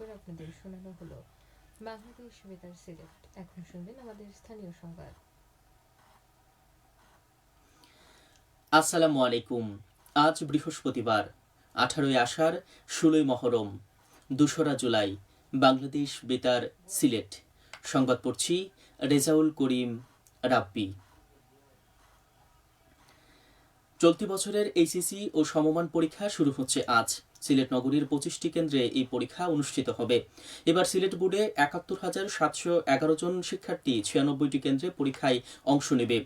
করে আপনাদের শোনানো হলো বাংলাদেশ বেতার সিলেট। এখন শুনবেন আমাদের স্থানীয় সংবাদ। আসসালামু আলাইকুম। আজ বৃহস্পতিবার 18 আষাঢ় 16 মহরম 2রা জুলাই। বাংলাদেশ বেতার সিলেট সংবাদ পড়ছি রেজাউল করিম রাব্বি। চলতি বছরের এইচএসসি ও সমমান পরীক্ষা শুরু হচ্ছে আজ। সিলেট নগরীর 25টি কেন্দ্রে এই পরীক্ষা অনুষ্ঠিত হবে। এবার সিলেট বোর্ডে ৭১,৭১১ জন শিক্ষার্থী 96টি কেন্দ্রে পরীক্ষায় অংশ নেবে।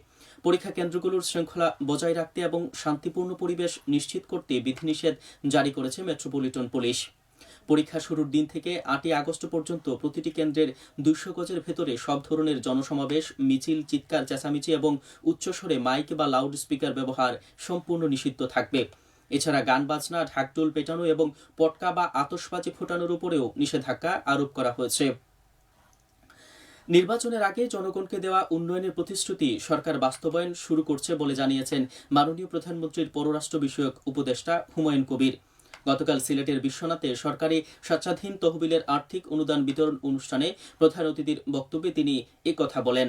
পরীক্ষা কেন্দ্রগুলোর শৃঙ্খলা বজায় রাখতে এবং শান্তিপূর্ণ পরিবেশ নিশ্চিত করতে বিধিনিষেধ জারি করেছে মেট্রোপলিটন পুলিশ। পরীক্ষা শুরুর দিন থেকে 8ই আগস্ট পর্যন্ত প্রতিটি কেন্দ্রের 200 গজের ভেতরে সব ধরনের জনসমাবেশ, মিছিল, চিৎকার চেঁচামেচি এবং উচ্চস্বরে মাইক বা লাউড স্পিকার ব্যবহার সম্পূর্ণ নিষিদ্ধ থাকবে। এছাড়া গান বাজনা, ঢাকঢোল পেটানো এবং পটকা বা আতশবাজি ফোটানোর উপরেও নিষেধাজ্ঞা আরোপ করা হয়েছে। নির্বাচনের আগে জনগণকে দেওয়া উন্নয়নের প্রতিশ্রুতি সরকার বাস্তবায়ন শুরু করছে বলে জানিয়েছেন মাননীয় প্রধানমন্ত্রীর পররাষ্ট্র বিষয়ক উপদেষ্টা হুমায়ুন কবির। গতকাল সিলেটের বিশ্বনাথে সরকারি স্বেচ্ছাধীন তহবিলের আর্থিক অনুদান বিতরণ অনুষ্ঠানে প্রধান অতিথির বক্তব্যে তিনি একথা বলেন।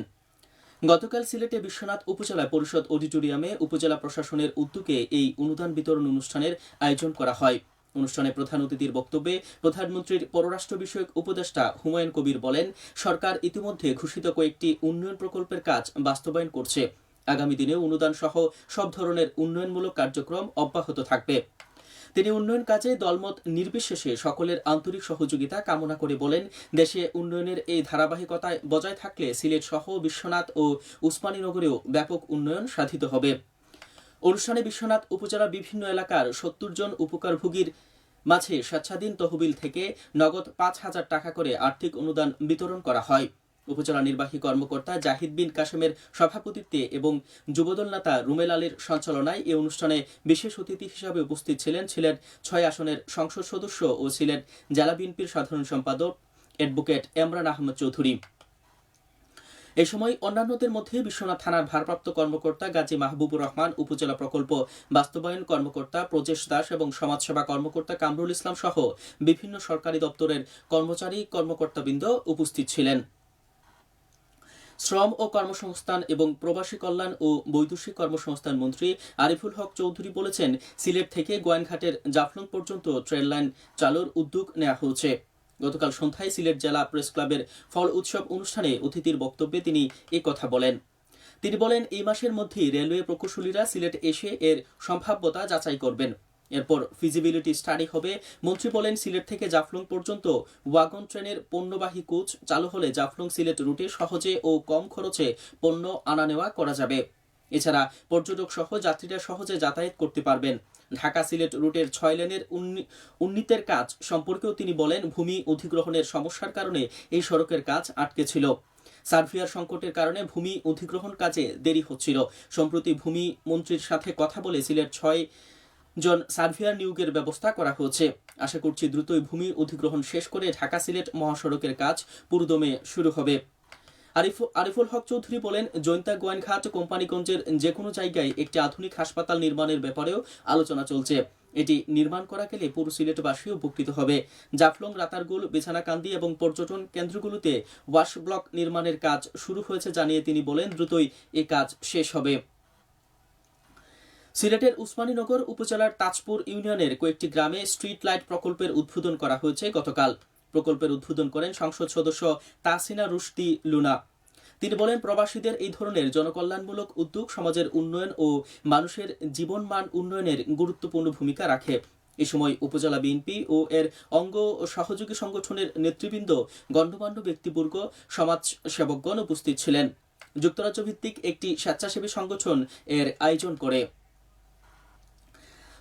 গতকাল সিলেটে বিশ্বনাথ উপজেলা পরিষদ অডিটোরিয়ামে উপজেলা প্রশাসনের উদ্যোগে এই অনুদান বিতরণ অনুষ্ঠানের আয়োজন করা হয়। অনুষ্ঠানে প্রধান অতিথির বক্তব্যে প্রধানমন্ত্রীর পররাষ্ট্র বিষয়ক উপদেষ্টা হুমায়ুন কবির বলেন, সরকার ইতিমধ্যে ঘোষিত কয়েকটি উন্নয়ন প্রকল্পের কাজ বাস্তবায়ন করছে। আগামী দিনেও অনুদান সহ সব ধরনের উন্নয়নমূলক কার্যক্রম অব্যাহত থাকবে। তিনি উন্নয়ন কাজে দলমত নির্বিশেষে সকলের আন্তরিক সহযোগিতা কামনা করে বলেন, দেশে উন্নয়নের এই ধারাবাহিকতায় বজায় থাকলে সিলেট সহ বিশ্বনাথ ও উসমানীনগরেও ব্যাপক উন্নয়ন সাধিত হবে। অনুষ্ঠানে বিশ্বনাথ উপজেলার বিভিন্ন এলাকার 70 জন উপকারভোগীর মাঝে স্বেচ্ছাধীন তহবিল থেকে নগদ 5,000 টাকা করে আর্থিক অনুদান বিতরণ করা হয়। উপজেলা নির্বাহী কর্মকর্তা জাহিদ বিন কাশেমের সভাপতিত্বে এবং যুবদল নেতা রুমেল আলীর সঞ্চালনায় এই অনুষ্ঠানে বিশেষ অতিথি হিসাবে উপস্থিত ছিলেন সিলেট 6 আসনের সংসদ সদস্য ও সিলেট জেলা বিএনপির সাধারণ সম্পাদক অ্যাডভোকেট এমরান আহমদ চৌধুরী। এ সময় অন্যান্যদের মধ্যে বিশ্বনাথ থানার ভারপ্রাপ্ত কর্মকর্তা গাজী মাহবুবুর রহমান, উপজেলা প্রকল্প বাস্তবায়ন কর্মকর্তা প্রজেশ দাস এবং সমাজসেবা কর্মকর্তা কামরুল ইসলাম সহ বিভিন্ন সরকারি দপ্তরের কর্মচারী কর্মকর্তাবৃন্দ উপস্থিত ছিলেন। শ্রম ও কর্মসংস্থান এবং প্রবাসী কল্যাণ ও বৈদেশিক কর্মসংস্থান মন্ত্রী আরিফুল হক চৌধুরী বলেছেন, সিলেট থেকে গোয়াইনঘাটের জাফলং পর্যন্ত ট্রেন লাইন চালুর উদ্যোগ নেওয়া হয়েছে। গতকাল সন্ধ্যায় সিলেট জেলা প্রেস ক্লাবের ফল উৎসব অনুষ্ঠানে অতিথির বক্তব্যে তিনি একথা বলেন। তিনি বলেন, এই মাসের মধ্যেই রেলওয়ে প্রকৌশলীরা সিলেট এসে এর সম্ভাব্যতা যাচাই করবেন। এরপর ফিজিবিলিটি স্টাডি হবে। মন্ত্রী বলেন, সিলেট থেকে জাফলং পর্যন্ত ওয়াগন ট্রেনের পণ্যবাহী কোচ চালু হলে জাফলং সিলেট রুটে সহজে ও কম খরচে পণ্য আনা নেওয়া করা যাবে। এছাড়া পর্যটক সহ যাত্রীরা সহজে যাতায়াত করতে পারবেন। ঢাকা সিলেট রুটের 6 লেনের উন্নীতের কাজ সম্পর্কেও তিনি বলেন, ভূমি অধিগ্রহণের সমস্যার কারণে এই সড়কের কাজ আটকে ছিল। সার্ভিয়ার সংকটের কারণে ভূমি অধিগ্রহণ কাজে দেরি হচ্ছিল। সম্প্রতি ভূমি মন্ত্রীর সাথে কথা বলে সিলেট 6 জন সার্ভিয়ার নিয়োগের ব্যবস্থা করা হয়েছে। আশা করছি দ্রুতই ভূমি অধিগ্রহণ শেষ করে ঢাকা সিলেট মহাসড়কের কাজ পুরোদমে শুরু হবে। আরিফুল হক চৌধুরী বলেন, জৈন্তা গোয়াইনঘাট কোম্পানিগঞ্জের যে কোনো জায়গায় একটি আধুনিক হাসপাতাল নির্মাণের ব্যাপারেও আলোচনা চলছে। এটি নির্মাণ করা গেলে পুরো সিলেটবাসী উপকৃত হবে। জাফলং, রাতারগুল, বিছানাকান্দি এবং পর্যটন কেন্দ্রগুলোতে ওয়াশ ব্লক নির্মাণের কাজ শুরু হয়েছে জানিয়ে তিনি বলেন, দ্রুতই এই কাজ শেষ হবে। সিলেটের উসমানীনগর উপজেলার তাজপুর ইউনিয়নের কয়েকটি গ্রামে স্ট্রিট লাইট প্রকল্পের উদ্বোধন করা হয়েছে গতকাল। প্রকল্পের উদ্বোধন করেন সংসদ সদস্য তাহসিনা রুশদি লুনা। তিনি বলেন, প্রবাসীদের এই ধরনের জনকল্যাণমূলক উদ্যোগ সমাজের উন্নয়ন ও মানুষের জীবনমান উন্নয়নের গুরুত্বপূর্ণ ভূমিকা রাখে। এ সময় উপজেলা বিএনপি ও এর অঙ্গ ও সহযোগী সংগঠনের নেতৃবৃন্দ, গণ্যমান্য ব্যক্তিবর্গ, সমাজ সেবকগণ উপস্থিত ছিলেন। যুক্তরাজ্য ভিত্তিক একটি স্বেচ্ছাসেবী সংগঠন এর আয়োজন করে।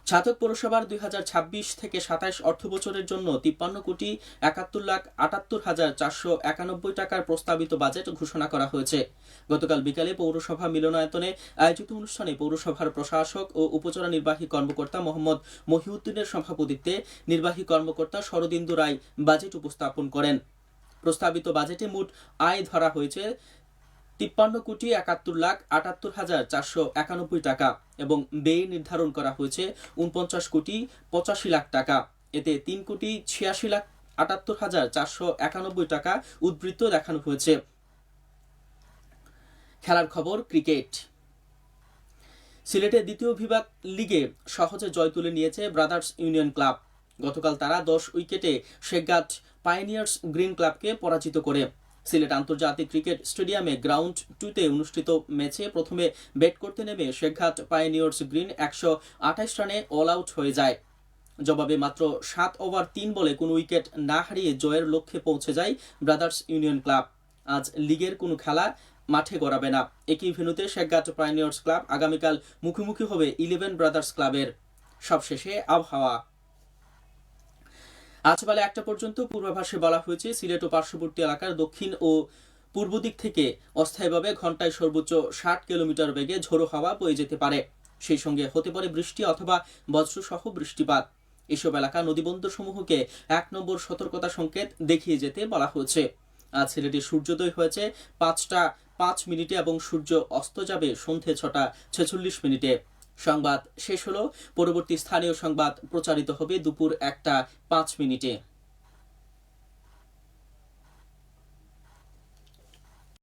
ছাতক পৌরসভার 2026 থেকে 27 অর্থ বছরের জন্য 53,71,78,491 টাকার প্রস্তাবিত বাজেট ঘোষণা করা হয়েছে। গতকাল বিকালে পৌরসভা মিলনায়তনে আয়োজিত অনুষ্ঠানে পৌরসভার প্রশাসক ও উপজেলা নির্বাহী কর্মকর্তা মোহাম্মদ মহিউদ্দিনের সভাপতিত্বে নির্বাহী কর্মকর্তা শরদিন্দু রায় বাজেট উপস্থাপন করেন। প্রস্তাবিত বাজেটে মোট আয় ধরা হয়েছে 53,71,78,491 টাকা এবং ব্যয় নির্ধারণ করা হয়েছে 49,85,00,000 টাকা। এতে 3,86,00,000 78,491 টাকা উদ্বৃত্ত দেখানো হয়েছে। খেলার খবর, ক্রিকেট। সিলেটের দ্বিতীয় বিভাগ লিগে সহজে জয় তুলে নিয়েছে ব্রাদার্স ইউনিয়ন ক্লাব। গতকাল তারা 10 উইকেটে শেখঘাট পাইনিয়ার্স গ্রিন ক্লাবকে পরাজিত করে। সিলেট আন্তর্জাতিক ক্রিকেট স্টেডিয়ামে গ্রাউন্ড 2-তে অনুষ্ঠিত ম্যাচে প্রথমে ব্যাট করতে নেমে শেখঘাট পাইনিয়ার্স গ্রিন 128 রানে অল আউট হয়ে যায়। জবাবে মাত্র 7 ওভার 3 বলে কোনো উইকেট না হারিয়ে জয়ের লক্ষ্যে পৌঁছে যায় ব্রাদার্স ইউনিয়ন ক্লাব। আজ লিগের কোনো খেলা মাঠে গড়াবে না। একই ভেন্যুতে শেখঘাট পাইনিয়ার্স ক্লাব আগামীকাল মুখোমুখি হবে 11 ব্রাদার্স ক্লাবের। সবশেষে আবহাওয়া। আজ বেলা 1টা পর্যন্ত পূর্বাভাসে বলা হয়েছে সিলেট ও পার্শ্ববর্তী এলাকার দক্ষিণ ও পূর্ব দিক থেকে অস্থায়ীভাবে ঘন্টায় সর্বোচ্চ 60 কিলোমিটার বেগে ঝোড়ো হাওয়া বয়ে যেতে পারে। সেই সঙ্গে হতে পারে বৃষ্টি অথবা বজ্রসহ বৃষ্টিপাত। এসব এলাকা নদীবন্দর সমূহকে 1 নম্বর সতর্কতা সংকেত দেখিয়ে যেতে বলা হয়েছে। আজ সিলেটে সূর্যোদয় হয়েছে 5টা 5 মিনিটে এবং সূর্য অস্ত যাবে সন্ধ্যে 6টা 46 মিনিটে। সংবাদ শেষ হলো। পরবর্তী স্থানীয় সংবাদ প্রচারিত হবে দুপুর 1টা 5 মিনিটে।